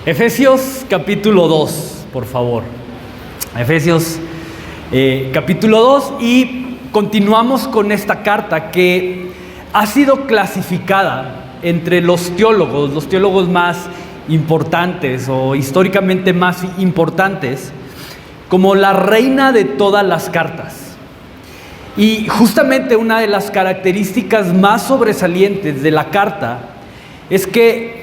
Efesios capítulo 2, por favor. Efesios capítulo 2, y continuamos con esta carta que ha sido clasificada entre los teólogos más importantes o históricamente más importantes, como la reina de todas las cartas. Y justamente una de las características más sobresalientes de la carta es que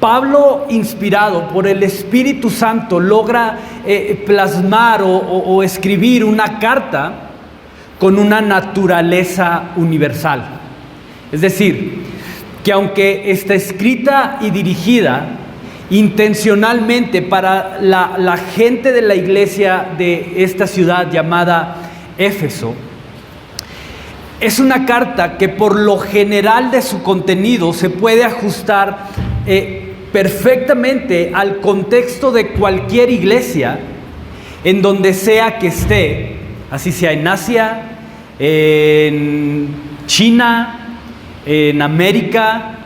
Pablo, inspirado por el Espíritu Santo, logra plasmar o escribir una carta con una naturaleza universal. Es decir, que aunque está escrita y dirigida intencionalmente para la gente de la iglesia de esta ciudad llamada Éfeso, es una carta que por lo general de su contenido se puede ajustar perfectamente al contexto de cualquier iglesia en donde sea que esté, así sea en Asia, en China, en América,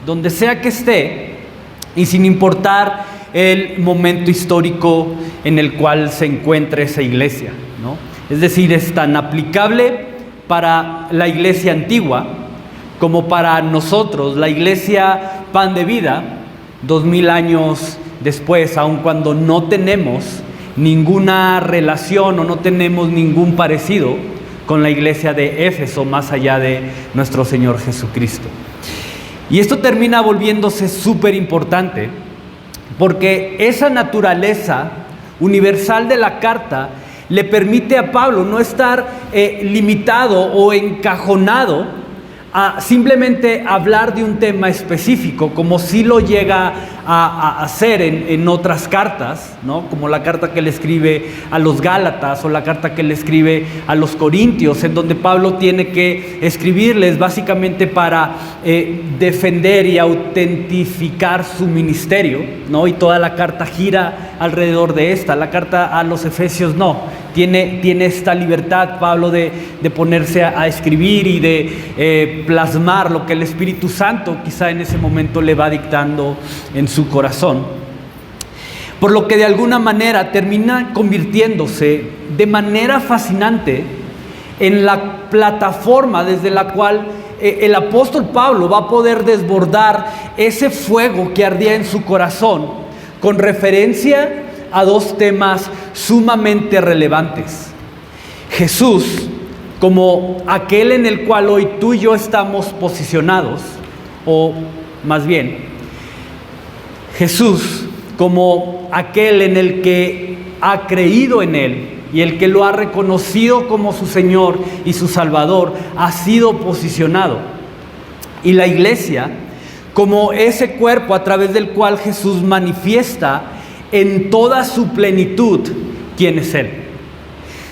donde sea que esté, y sin importar el momento histórico en el cual se encuentre esa iglesia, ¿no? Es decir, es tan aplicable para la iglesia antigua como para nosotros, la iglesia Pan de Vida, 2000 años después, aun cuando no tenemos ninguna relación o no tenemos ningún parecido con la iglesia de Éfeso, más allá de nuestro Señor Jesucristo. Y esto termina volviéndose súper importante, porque esa naturaleza universal de la carta le permite a Pablo no estar limitado o encajonado a simplemente hablar de un tema específico, como sí lo llega a hacer en otras cartas, ¿no? Como la carta que le escribe a los Gálatas o la carta que le escribe a los Corintios, en donde Pablo tiene que escribirles básicamente para defender y autentificar su ministerio, ¿no? Y toda la carta gira alrededor de esta. La carta a los Efesios no. Tiene esta libertad Pablo de ponerse a escribir y de plasmar lo que el Espíritu Santo quizá en ese momento le va dictando en su corazón. Por lo que de alguna manera termina convirtiéndose de manera fascinante en la plataforma desde la cual el apóstol Pablo va a poder desbordar ese fuego que ardía en su corazón con referencia a dos temas sumamente relevantes. Jesús, como aquel en el cual hoy tú y yo estamos posicionados, o más bien, Jesús como aquel en el que ha creído en Él y el que lo ha reconocido como su Señor y su Salvador, ha sido posicionado. Y la iglesia como ese cuerpo a través del cual Jesús manifiesta en toda su plenitud quién es Él.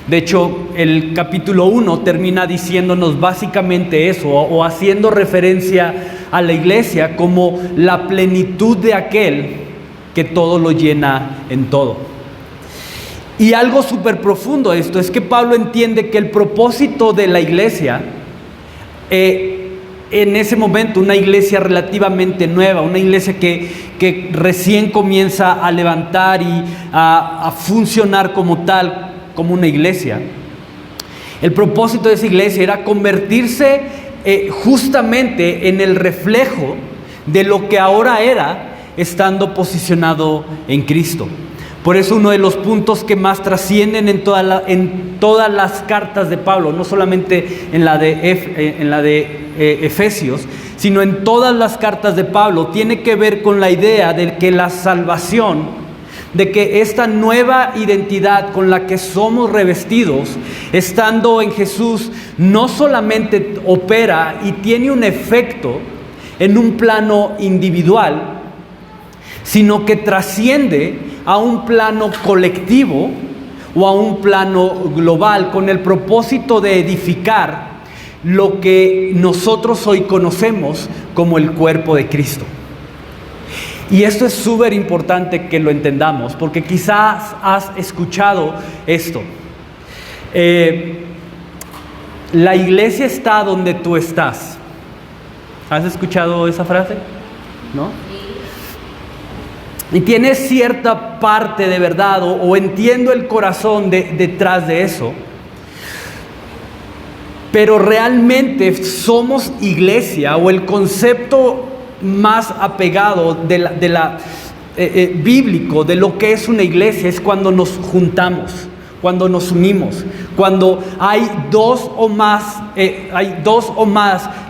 De hecho, el capítulo 1 termina diciéndonos básicamente eso, o haciendo referencia a la iglesia como la plenitud de aquel que todo lo llena en todo. Y algo súper profundo esto es que Pablo entiende que el propósito de la iglesia, en ese momento una iglesia relativamente nueva, una iglesia que recién comienza a levantar y a funcionar como tal, como una iglesia. El propósito de esa iglesia era convertirse justamente en el reflejo de lo que ahora era, estando posicionado en Cristo. Por eso uno de los puntos que más trascienden en todas las cartas de Pablo, no solamente en la de Efesios, sino en todas las cartas de Pablo, tiene que ver con la idea de que la salvación, de que esta nueva identidad con la que somos revestidos, estando en Jesús, no solamente opera y tiene un efecto en un plano individual, sino que trasciende a un plano colectivo o a un plano global, con el propósito de edificar lo que nosotros hoy conocemos como el cuerpo de Cristo. Y esto es súper importante que lo entendamos, porque quizás has escuchado esto. La iglesia está donde tú estás. ¿Has escuchado esa frase? ¿No? Y tiene cierta parte de verdad, o entiendo el corazón detrás de eso. Pero realmente somos iglesia, o el concepto más apegado bíblico de lo que es una iglesia es cuando nos juntamos, cuando nos unimos, cuando hay dos o más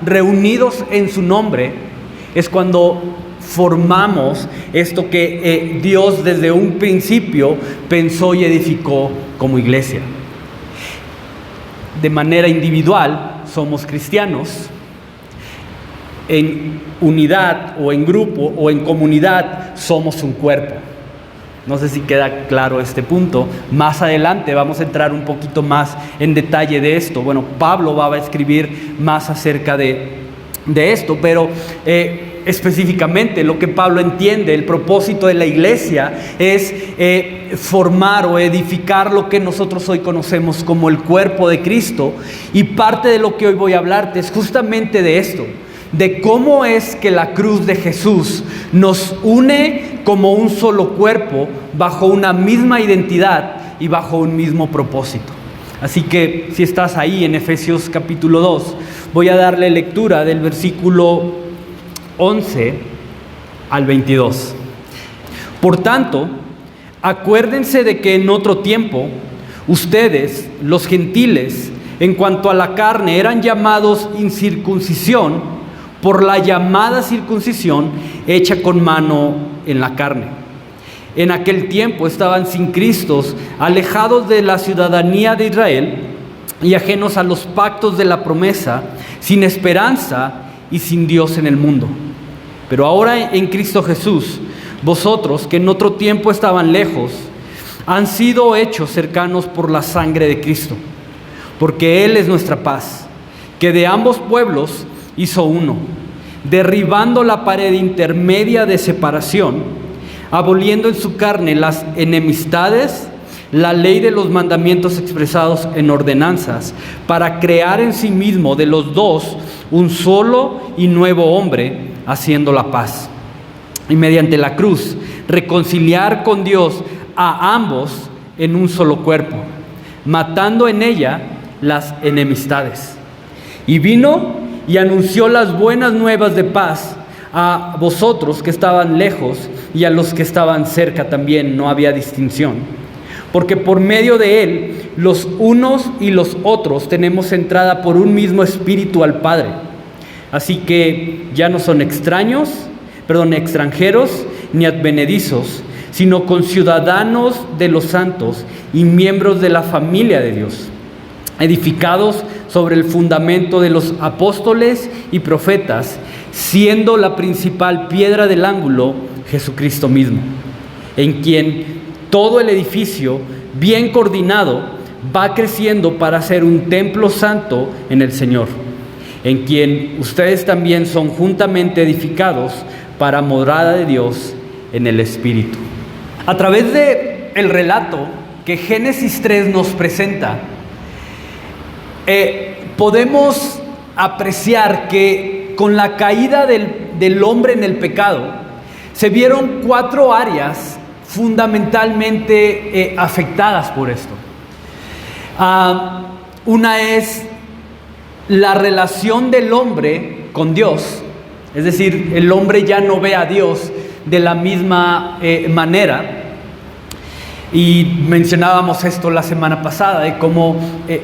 reunidos en su nombre, es cuando formamos esto que Dios desde un principio pensó y edificó como iglesia. De manera individual somos cristianos, en unidad o en grupo o en comunidad somos un cuerpo. No sé si queda claro este punto. Más adelante vamos a entrar un poquito más en detalle de esto. Bueno, Pablo va a escribir más acerca de esto, pero específicamente lo que Pablo entiende, el propósito de la iglesia es formar o edificar lo que nosotros hoy conocemos como el cuerpo de Cristo. Y parte de lo que hoy voy a hablarte es justamente de esto, de cómo es que la cruz de Jesús nos une como un solo cuerpo, bajo una misma identidad y bajo un mismo propósito. Así que si estás ahí en Efesios capítulo 2, voy a darle lectura del versículo 11 al 22. Por tanto, acuérdense de que en otro tiempo, ustedes, los gentiles, en cuanto a la carne, eran llamados incircuncisión por la llamada circuncisión hecha con mano en la carne. En aquel tiempo estaban sin Cristo, alejados de la ciudadanía de Israel y ajenos a los pactos de la promesa, sin esperanza y sin Dios en el mundo. Pero ahora en Cristo Jesús, vosotros que en otro tiempo estaban lejos, han sido hechos cercanos por la sangre de Cristo, porque Él es nuestra paz, que de ambos pueblos hizo uno, derribando la pared intermedia de separación, aboliendo en su carne las enemistades, la ley de los mandamientos expresados en ordenanzas, para crear en sí mismo de los dos un solo y nuevo hombre, haciendo la paz. Y mediante la cruz, reconciliar con Dios a ambos en un solo cuerpo, matando en ella las enemistades. Y vino y anunció las buenas nuevas de paz a vosotros que estaban lejos y a los que estaban cerca también, no había distinción. Porque por medio de él, los unos y los otros tenemos entrada por un mismo espíritu al Padre. Así que ya no son extranjeros ni advenedizos, sino conciudadanos de los santos y miembros de la familia de Dios, edificados sobre el fundamento de los apóstoles y profetas, siendo la principal piedra del ángulo Jesucristo mismo, en quien todo el edificio, bien coordinado, va creciendo para ser un templo santo en el Señor, en quien ustedes también son juntamente edificados para morada de Dios en el Espíritu. A través de el relato que Génesis 3 nos presenta, podemos apreciar que con la caída del hombre en el pecado, se vieron 4 áreas fundamentalmente afectadas por esto. Una es la relación del hombre con Dios, es decir, el hombre ya no ve a Dios de la misma manera. Y mencionábamos esto la semana pasada, de cómo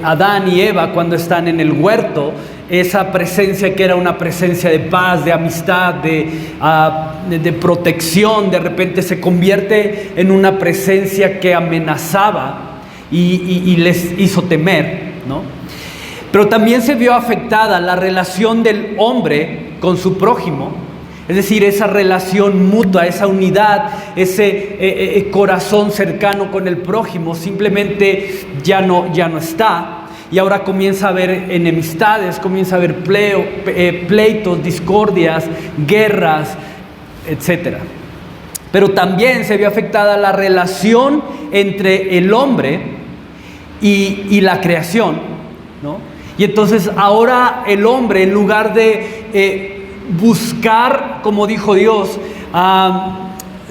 Adán y Eva, cuando están en el huerto, esa presencia que era una presencia de paz, de amistad, de protección, de repente se convierte en una presencia que amenazaba y les hizo temer, ¿no? Pero también se vio afectada la relación del hombre con su prójimo, es decir, esa relación mutua, esa unidad, ese corazón cercano con el prójimo, simplemente ya no está. Y ahora comienza a haber enemistades, comienza a haber pleitos, discordias, guerras, etc. Pero también se vio afectada la relación entre el hombre y la creación, ¿no? Y entonces ahora el hombre, en lugar de buscar, como dijo Dios,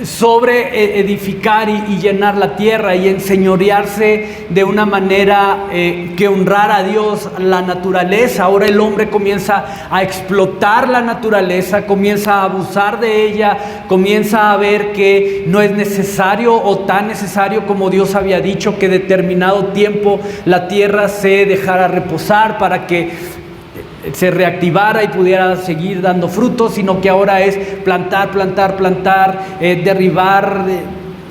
sobre edificar y llenar la tierra y enseñorearse de una manera que honrara a Dios, la naturaleza. Ahora el hombre comienza a explotar la naturaleza, comienza a abusar de ella, comienza a ver que no es necesario o tan necesario como Dios había dicho, que determinado tiempo la tierra se dejara reposar para que se reactivara y pudiera seguir dando frutos, sino que ahora es plantar, derribar,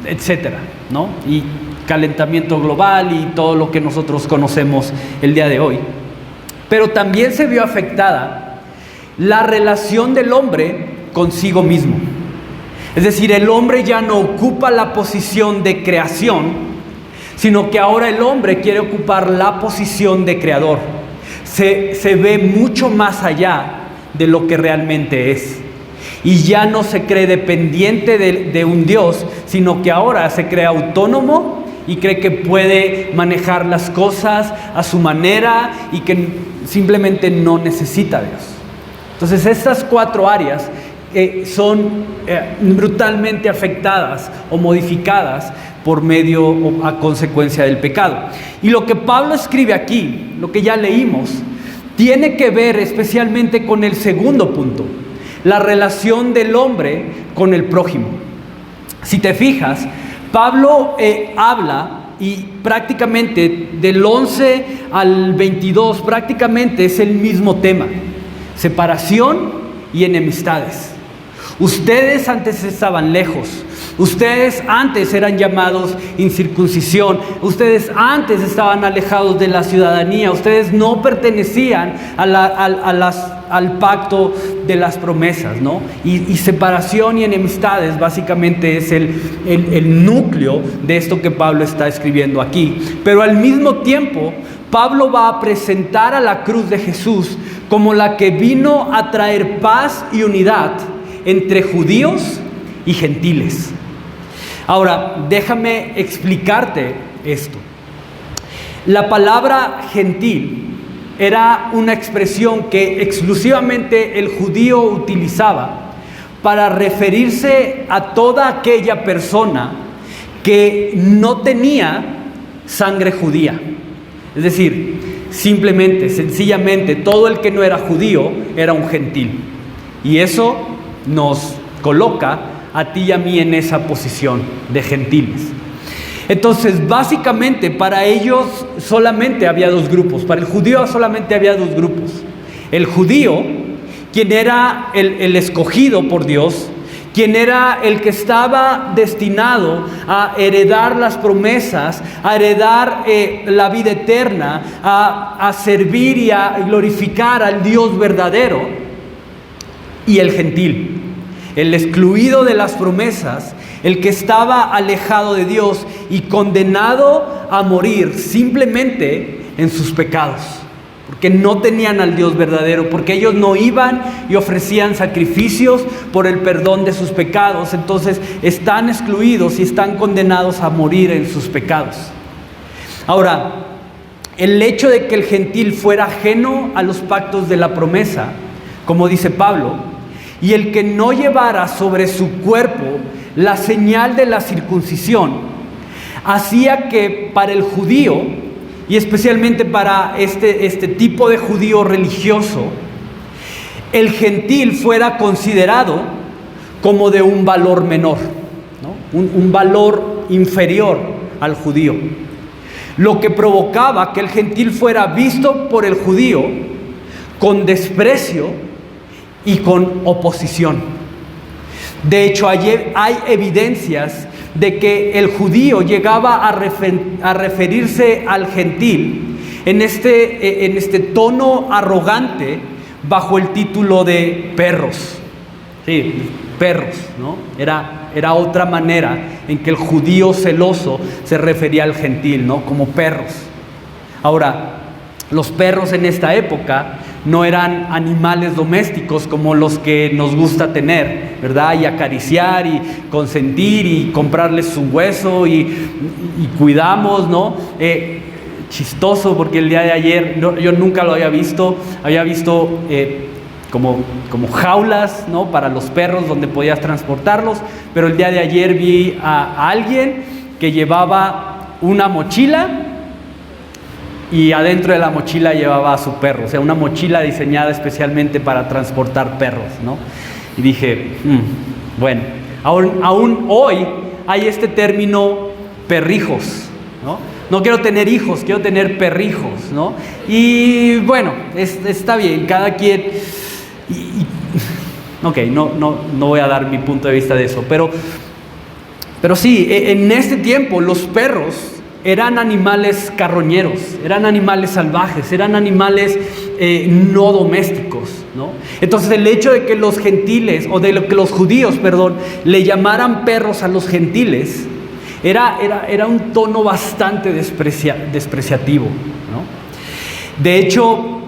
etcétera, ¿no? Y calentamiento global y todo lo que nosotros conocemos el día de hoy. Pero también se vio afectada la relación del hombre consigo mismo. Es decir, el hombre ya no ocupa la posición de creación, sino que ahora el hombre quiere ocupar la posición de creador. Se ve mucho más allá de lo que realmente es. Y ya no se cree dependiente de un Dios, sino que ahora se cree autónomo y cree que puede manejar las cosas a su manera y que simplemente no necesita a Dios. Entonces estas 4 áreas son brutalmente afectadas o modificadas por medio o a consecuencia del pecado. Y lo que Pablo escribe aquí, lo que ya leímos, tiene que ver especialmente con el segundo punto, la relación del hombre con el prójimo. Si te fijas, Pablo habla y prácticamente del 11 al 22 prácticamente es el mismo tema: separación y enemistades. Ustedes antes estaban lejos. Ustedes antes eran llamados incircuncisión. Ustedes antes estaban alejados de la ciudadanía. Ustedes no pertenecían al pacto de las promesas, ¿no? Y separación y enemistades básicamente es el núcleo de esto que Pablo está escribiendo aquí. Pero al mismo tiempo, Pablo va a presentar a la cruz de Jesús como la que vino a traer paz y unidad entre judíos y gentiles. Ahora, déjame explicarte esto. La palabra gentil era una expresión que exclusivamente el judío utilizaba para referirse a toda aquella persona que no tenía sangre judía. Es decir, sencillamente, todo el que no era judío era un gentil. Y eso nos coloca a ti y a mí en esa posición de gentiles. Entonces, básicamente, para ellos solamente había 2 grupos. Para el judío solamente había 2 grupos. El judío, quien era el escogido por Dios, quien era el que estaba destinado a heredar las promesas, a heredar la vida eterna, a servir y a glorificar al Dios verdadero. Y el gentil, el excluido de las promesas, el que estaba alejado de Dios y condenado a morir simplemente en sus pecados, porque no tenían al Dios verdadero, porque ellos no iban y ofrecían sacrificios por el perdón de sus pecados. Entonces están excluidos y están condenados a morir en sus pecados. Ahora, el hecho de que el gentil fuera ajeno a los pactos de la promesa, como dice Pablo, y el que no llevara sobre su cuerpo la señal de la circuncisión, hacía que para el judío, y especialmente para este tipo de judío religioso, el gentil fuera considerado como de un valor menor, ¿no? Un valor inferior al judío. Lo que provocaba que el gentil fuera visto por el judío con desprecio y con oposición. De hecho, hay evidencias de que el judío llegaba a referirse al gentil en este tono arrogante bajo el título de perros. Sí, perros, ¿no? Era otra manera en que el judío celoso se refería al gentil, ¿no? Como perros. Ahora, los perros en esta época no eran animales domésticos como los que nos gusta tener, ¿verdad? Y acariciar y consentir y comprarles su hueso y cuidamos, ¿no? Chistoso, porque el día de ayer yo nunca lo había visto como jaulas, ¿no?, para los perros donde podías transportarlos. Pero el día de ayer vi a alguien que llevaba una mochila y adentro de la mochila llevaba a su perro, o sea, una mochila diseñada especialmente para transportar perros, ¿no? Y dije, bueno, aún hoy hay este término perrijos, ¿no? No quiero tener hijos, quiero tener perrijos, ¿no? Y bueno, está bien, cada quien... Ok, no voy a dar mi punto de vista de eso, pero sí, en este tiempo los perros eran animales carroñeros, eran animales salvajes, eran animales no domésticos, ¿no? Entonces el hecho de que los gentiles, o de que los judíos, le llamaran perros a los gentiles, era un tono bastante despreciativo, ¿no? De hecho,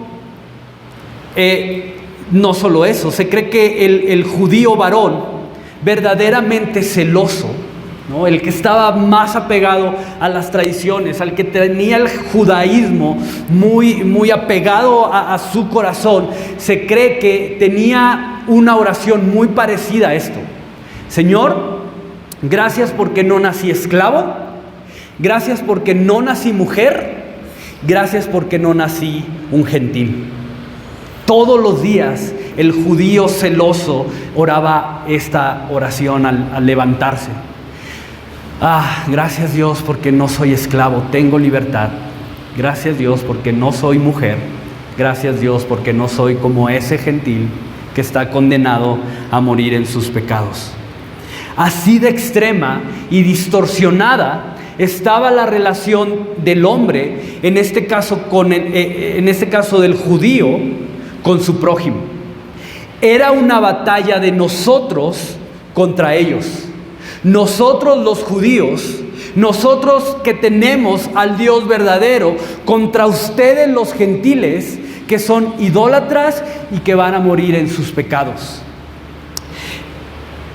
no solo eso, se cree que el judío varón verdaderamente celoso, ¿no?, el que estaba más apegado a las tradiciones, al que tenía el judaísmo muy apegado a su corazón, se cree que tenía una oración muy parecida a esto: Señor, gracias porque no nací esclavo, gracias porque no nací mujer, gracias porque no nací un gentil. Todos los días el judío celoso oraba esta oración al levantarse. Gracias Dios porque no soy esclavo, tengo libertad. Gracias Dios porque no soy mujer. Gracias Dios porque no soy como ese gentil que está condenado a morir en sus pecados. Así de extrema y distorsionada estaba la relación del hombre, en este caso del judío, con su prójimo. Era una batalla de nosotros contra ellos. Nosotros los judíos, nosotros que tenemos al Dios verdadero, contra ustedes los gentiles que son idólatras y que van a morir en sus pecados.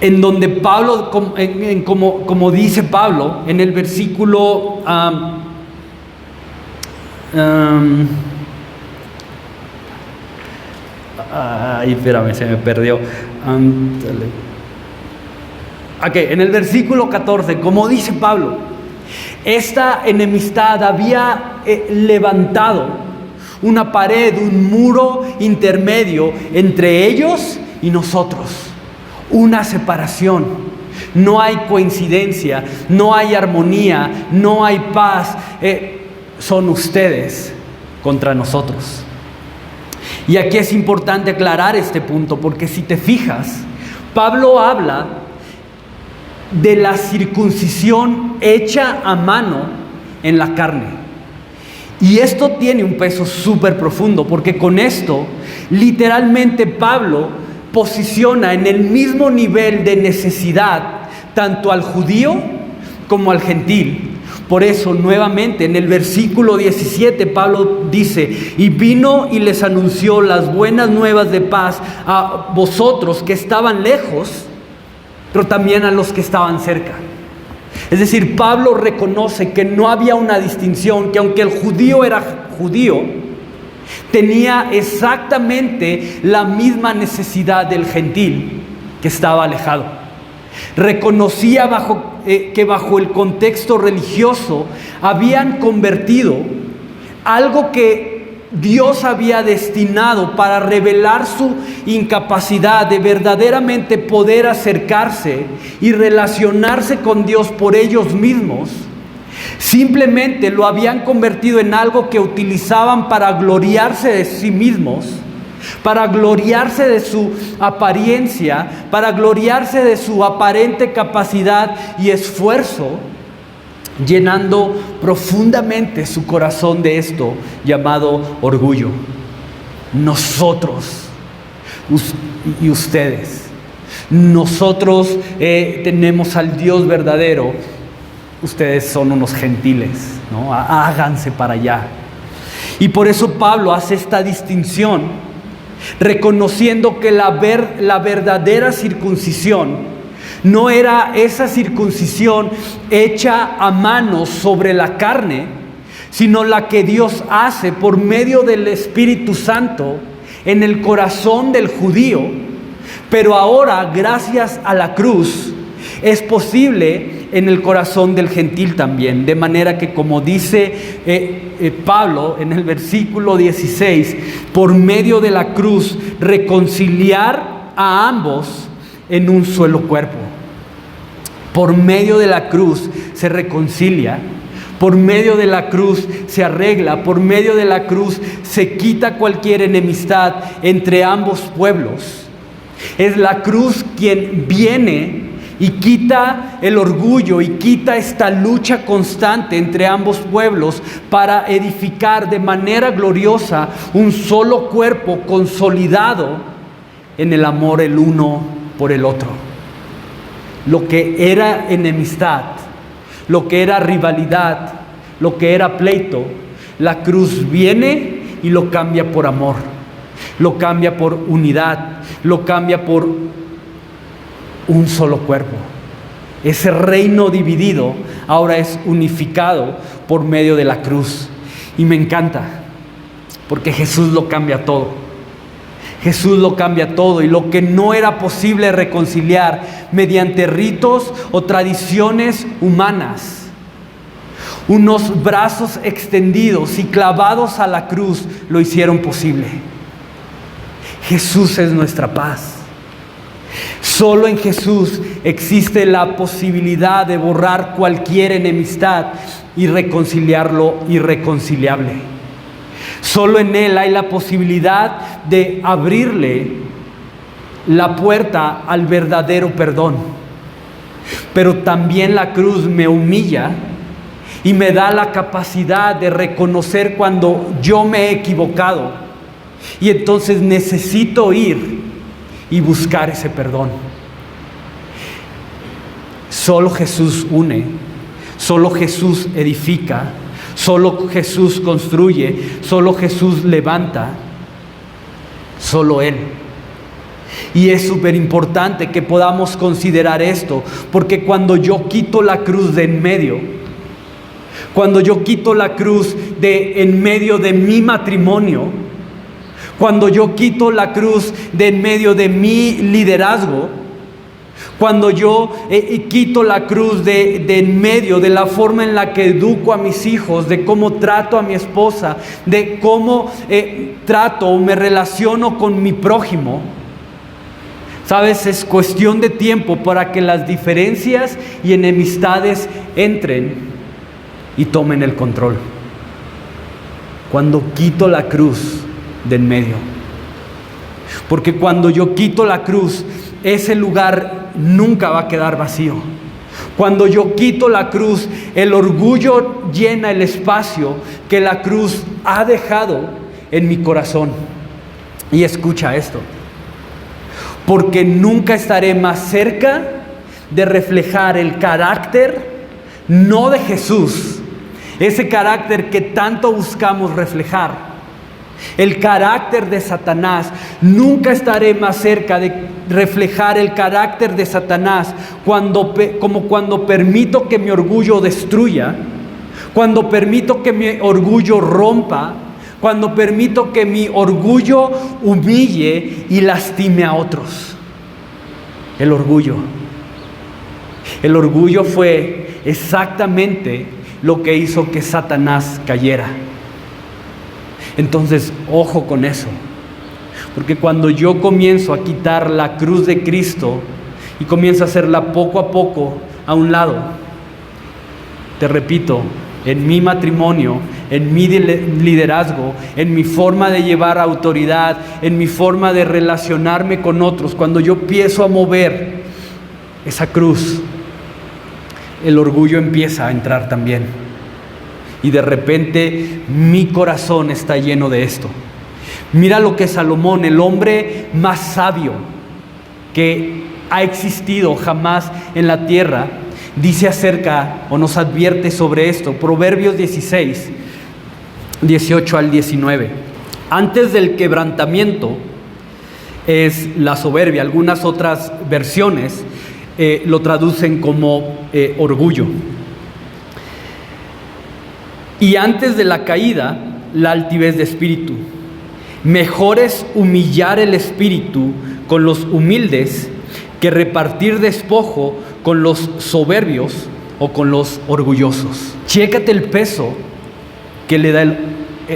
En donde Pablo, como dice Pablo en el versículo espérame, se me perdió. En el versículo 14, como dice Pablo, esta enemistad había levantado una pared, un muro intermedio entre ellos y nosotros, una separación. No hay coincidencia, no hay armonía, no hay paz. Son ustedes contra nosotros. Y aquí es importante aclarar este punto, porque si te fijas, Pablo habla de la circuncisión hecha a mano en la carne. Y esto tiene un peso súper profundo, porque con esto literalmente Pablo posiciona en el mismo nivel de necesidad tanto al judío como al gentil. Por eso nuevamente en el versículo 17 Pablo dice: y vino y les anunció las buenas nuevas de paz a vosotros que estaban lejos, pero también a los que estaban cerca. Es decir, Pablo reconoce que no había una distinción, que aunque el judío era judío, tenía exactamente la misma necesidad del gentil que estaba alejado. Reconocía que bajo el contexto religioso habían convertido algo que Dios había destinado para revelar su incapacidad de verdaderamente poder acercarse y relacionarse con Dios por ellos mismos. Simplemente lo habían convertido en algo que utilizaban para gloriarse de sí mismos, para gloriarse de su apariencia, para gloriarse de su aparente capacidad y esfuerzo, llenando profundamente su corazón de esto llamado orgullo. Nosotros y ustedes, nosotros tenemos al Dios verdadero, ustedes son unos gentiles, ¿no? Háganse para allá. Y por eso Pablo hace esta distinción, reconociendo que la verdadera circuncisión no era esa circuncisión hecha a mano sobre la carne, sino la que Dios hace por medio del Espíritu Santo en el corazón del judío, pero ahora, gracias a la cruz, es posible en el corazón del gentil también. De manera que, como dice Pablo en el versículo 16, por medio de la cruz reconciliar a ambos en un solo cuerpo. Por medio de la cruz se reconcilia, por medio de la cruz se arregla, por medio de la cruz se quita cualquier enemistad entre ambos pueblos. Es la cruz quien viene y quita el orgullo y quita esta lucha constante entre ambos pueblos para edificar de manera gloriosa un solo cuerpo consolidado en el amor el uno por el otro. Lo que era enemistad, lo que era rivalidad, lo que era pleito, la cruz viene y lo cambia por amor, lo cambia por unidad, lo cambia por un solo cuerpo. Ese reino dividido ahora es unificado por medio de la cruz. Y me encanta, porque Jesús lo cambia todo. Jesús lo cambia todo, y lo que no era posible reconciliar mediante ritos o tradiciones humanas, unos brazos extendidos y clavados a la cruz lo hicieron posible. Jesús es nuestra paz. Solo en Jesús existe la posibilidad de borrar cualquier enemistad y reconciliar lo irreconciliable. Solo en Él hay la posibilidad de abrirle la puerta al verdadero perdón. Pero también la cruz me humilla y me da la capacidad de reconocer cuando yo me he equivocado. Y entonces necesito ir y buscar ese perdón. Solo Jesús une, solo Jesús edifica, solo Jesús construye, solo Jesús levanta, solo Él. Y es súper importante que podamos considerar esto, porque cuando yo quito la cruz de en medio, cuando yo quito la cruz de en medio de mi matrimonio, cuando yo quito la cruz de en medio de mi liderazgo, cuando yo quito la cruz de en medio de la forma en la que educo a mis hijos, de cómo trato a mi esposa, de cómo trato o me relaciono con mi prójimo, ¿sabes? Es cuestión de tiempo para que las diferencias y enemistades entren y tomen el control. Cuando quito la cruz de en medio. Porque cuando yo quito la cruz, ese lugar nunca va a quedar vacío. Cuando yo quito la cruz, el orgullo llena el espacio que la cruz ha dejado en mi corazón. Y escucha esto. Porque nunca estaré más cerca de reflejar el carácter, no de Jesús, ese carácter que tanto buscamos reflejar, el carácter de Satanás. Nunca estaré más cerca de reflejar el carácter de Satanás como cuando permito que mi orgullo destruya, cuando permito que mi orgullo rompa, cuando permito que mi orgullo humille y lastime a otros. El orgullo fue exactamente lo que hizo que Satanás cayera. Entonces, ojo con eso, porque cuando yo comienzo a quitar la cruz de Cristo y comienzo a hacerla poco a poco a un lado, te repito, en mi matrimonio, en mi liderazgo, en mi forma de llevar autoridad, en mi forma de relacionarme con otros, cuando yo empiezo a mover esa cruz, el orgullo empieza a entrar también. Y de repente mi corazón está lleno de esto. Mira lo que Salomón, el hombre más sabio que ha existido jamás en la tierra, dice acerca o nos advierte sobre esto. Proverbios 16, 18 al 19. Antes del quebrantamiento es la soberbia. Algunas otras versiones lo traducen como orgullo. Y antes de la caída, la altivez de espíritu. Mejor es humillar el espíritu con los humildes que repartir despojo con los soberbios o con los orgullosos. Chécate el peso que le da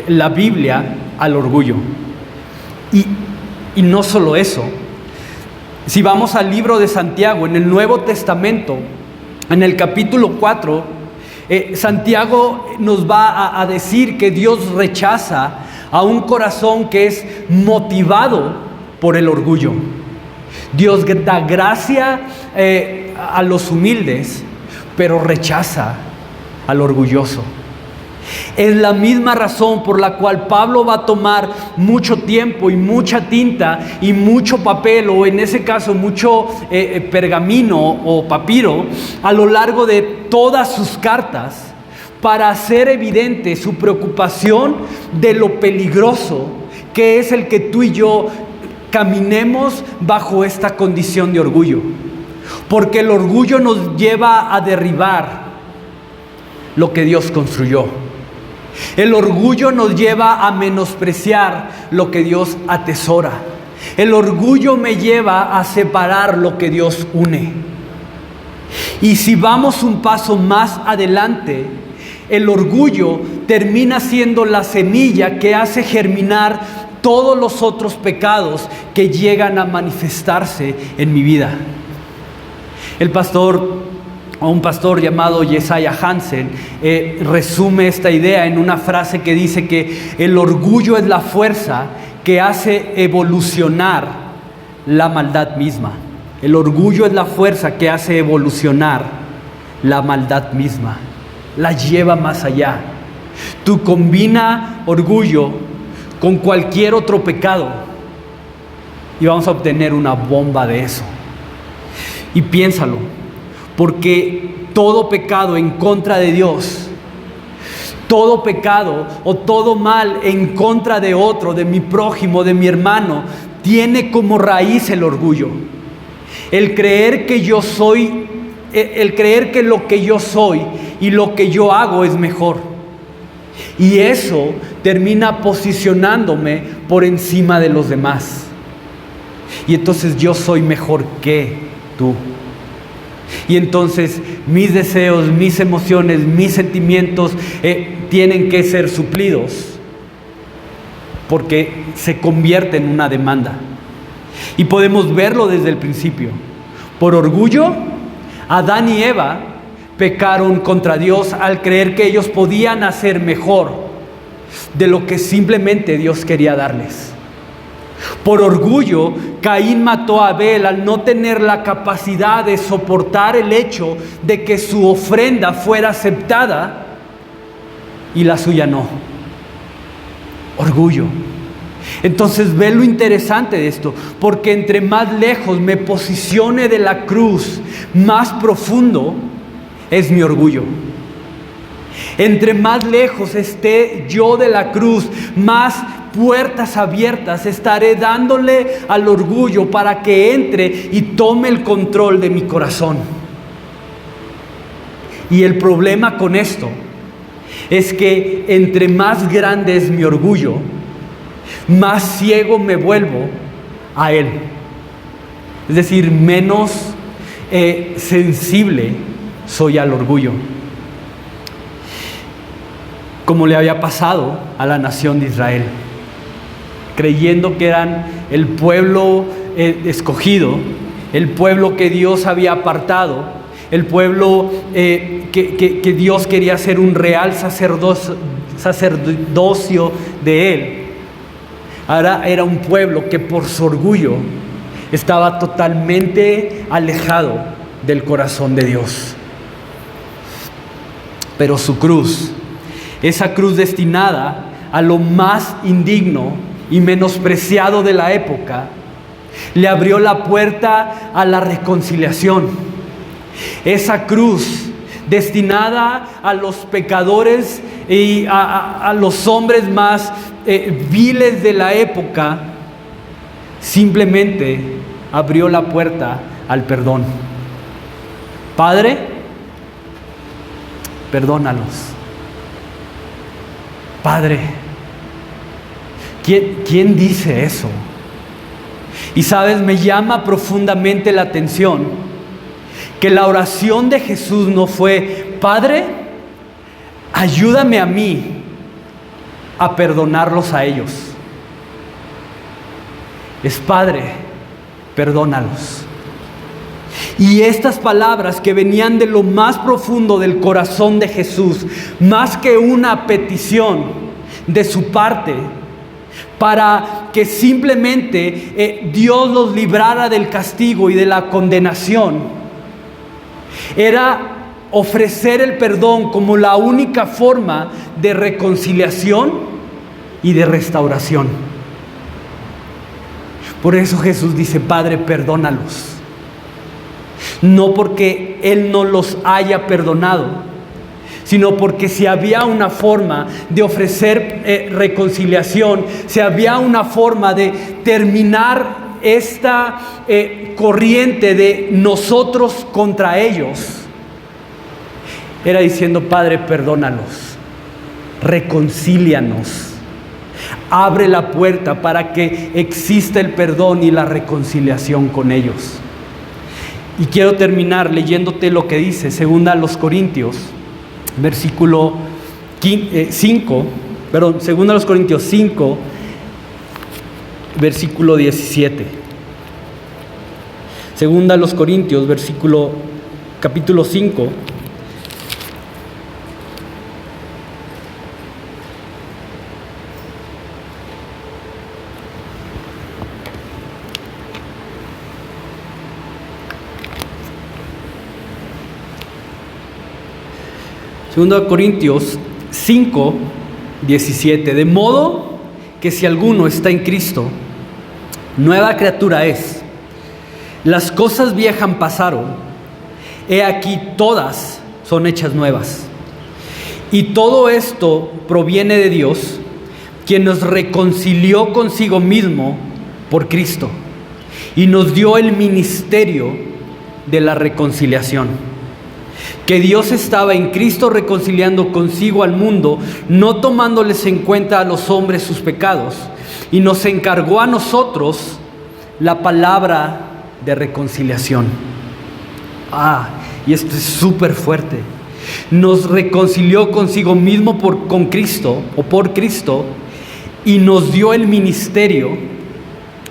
la Biblia al orgullo. Y no solo eso. Si vamos al libro de Santiago, en el Nuevo Testamento, en el capítulo 4, Santiago nos va a decir que Dios rechaza a un corazón que es motivado por el orgullo. Dios da gracia a los humildes, pero rechaza al orgulloso. Es la misma razón por la cual Pablo va a tomar mucho tiempo y mucha tinta y mucho papel, o en ese caso mucho pergamino o papiro, a lo largo de todas sus cartas, para hacer evidente su preocupación de lo peligroso que es el que tú y yo caminemos bajo esta condición de orgullo. Porque el orgullo nos lleva a derribar lo que Dios construyó. El orgullo nos lleva a menospreciar lo que Dios atesora. El orgullo me lleva a separar lo que Dios une. Y si vamos un paso más adelante, el orgullo termina siendo la semilla que hace germinar todos los otros pecados que llegan a manifestarse en mi vida. Un pastor llamado Jesiah Hansen resume esta idea en una frase que dice que el orgullo es la fuerza que hace evolucionar la maldad misma. El orgullo es la fuerza que hace evolucionar la maldad misma. La lleva más allá. Tú combina orgullo con cualquier otro pecado y vamos a obtener una bomba de eso. Y piénsalo, porque todo pecado en contra de Dios, todo pecado o todo mal en contra de otro, de mi prójimo, de mi hermano, tiene como raíz el orgullo. El creer que yo soy, el creer que lo que yo soy y lo que yo hago es mejor. Y eso termina posicionándome por encima de los demás. Y entonces yo soy mejor que tú. Y entonces mis deseos, mis emociones, mis sentimientos tienen que ser suplidos, porque se convierte en una demanda. Y podemos verlo desde el principio. Por orgullo, Adán y Eva pecaron contra Dios al creer que ellos podían hacer mejor de lo que simplemente Dios quería darles. Por orgullo, Caín mató a Abel al no tener la capacidad de soportar el hecho de que su ofrenda fuera aceptada y la suya no. Orgullo. Entonces ve lo interesante de esto, porque entre más lejos me posicione de la cruz, más profundo es mi orgullo. Entre más lejos esté yo de la cruz, más puertas abiertas estaré dándole al orgullo para que entre y tome el control de mi corazón. Y el problema con esto es que entre más grande es mi orgullo, más ciego me vuelvo a él. Es decir, menos sensible soy al orgullo. Como le había pasado a la nación de Israel, creyendo que eran el pueblo escogido, el pueblo que Dios había apartado, el pueblo que Dios quería hacer un real sacerdocio de Él. Ahora era un pueblo que por su orgullo estaba totalmente alejado del corazón de Dios. Pero su cruz, esa cruz destinada a lo más indigno y menospreciado de la época, le abrió la puerta a la reconciliación. Esa cruz destinada a los pecadores y a los hombres más viles de la época, simplemente abrió la puerta al perdón. Padre, perdónalos. Padre, ¿Quién dice eso? Y sabes, me llama profundamente la atención que la oración de Jesús no fue: Padre, ayúdame a mí a perdonarlos a ellos. Es: Padre, perdónalos. Y estas palabras que venían de lo más profundo del corazón de Jesús, más que una petición de su parte, para que simplemente Dios los librara del castigo y de la condenación, era ofrecer el perdón como la única forma de reconciliación y de restauración. Por eso Jesús dice: Padre, perdónalos. No porque Él no los haya perdonado, sino porque si había una forma de ofrecer reconciliación, si había una forma de terminar esta corriente de nosotros contra ellos, era diciendo: Padre, perdónalos, reconcílianos, abre la puerta para que exista el perdón y la reconciliación con ellos. Y quiero terminar leyéndote lo que dice 2 Corintios, versículo 5, 2 Corintios 5, versículo 17. 2 Corintios, capítulo 5. Segunda Corintios 5, 17. De modo que si alguno está en Cristo, nueva criatura es. Las cosas viejas pasaron, he aquí todas son hechas nuevas. Y todo esto proviene de Dios, quien nos reconcilió consigo mismo por Cristo y nos dio el ministerio de la reconciliación. Que Dios estaba en Cristo reconciliando consigo al mundo, no tomándoles en cuenta a los hombres sus pecados, y nos encargó a nosotros la palabra de reconciliación. Y esto es súper fuerte. Nos reconcilió consigo mismo con Cristo, o por Cristo, y nos dio el ministerio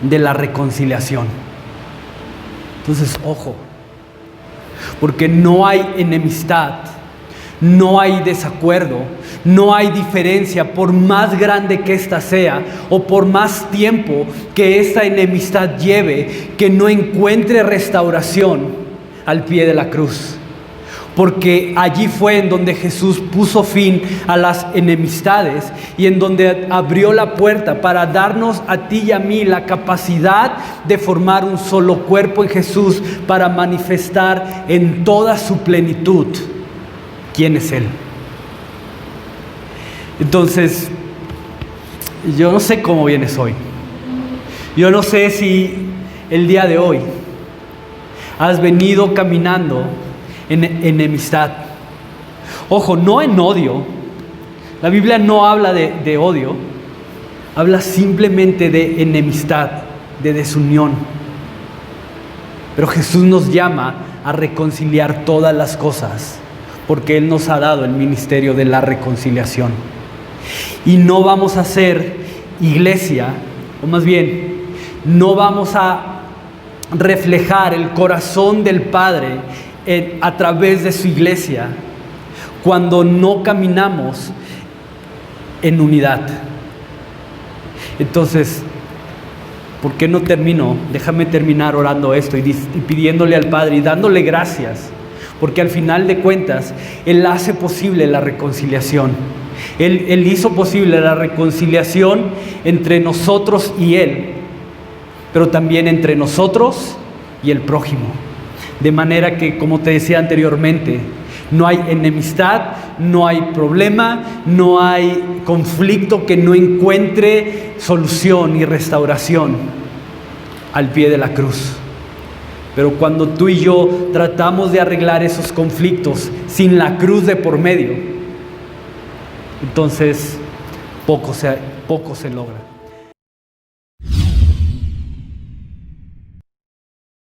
de la reconciliación. Entonces, ojo, porque no hay enemistad, no hay desacuerdo, no hay diferencia, por más grande que ésta sea, o por más tiempo que esta enemistad lleve, que no encuentre restauración al pie de la cruz. Porque allí fue en donde Jesús puso fin a las enemistades y en donde abrió la puerta para darnos a ti y a mí la capacidad de formar un solo cuerpo en Jesús, para manifestar en toda su plenitud quién es Él. Entonces, yo no sé cómo vienes hoy. Yo no sé si el día de hoy has venido caminando en enemistad. Ojo, no en odio. La Biblia no habla de odio, habla simplemente de enemistad, de desunión. Pero Jesús nos llama a reconciliar todas las cosas, porque Él nos ha dado el ministerio de la reconciliación. Y no vamos a ser iglesia, o más bien, no vamos a reflejar el corazón del Padre a través de su iglesia cuando no caminamos en unidad. Entonces, ¿por qué no termino? Déjame terminar orando esto y pidiéndole al Padre y dándole gracias, porque al final de cuentas Él hace posible la reconciliación. Él hizo posible la reconciliación entre nosotros y Él, pero también entre nosotros y el prójimo. De manera que, como te decía anteriormente, no hay enemistad, no hay problema, no hay conflicto que no encuentre solución y restauración al pie de la cruz. Pero cuando tú y yo tratamos de arreglar esos conflictos sin la cruz de por medio, entonces poco se logra.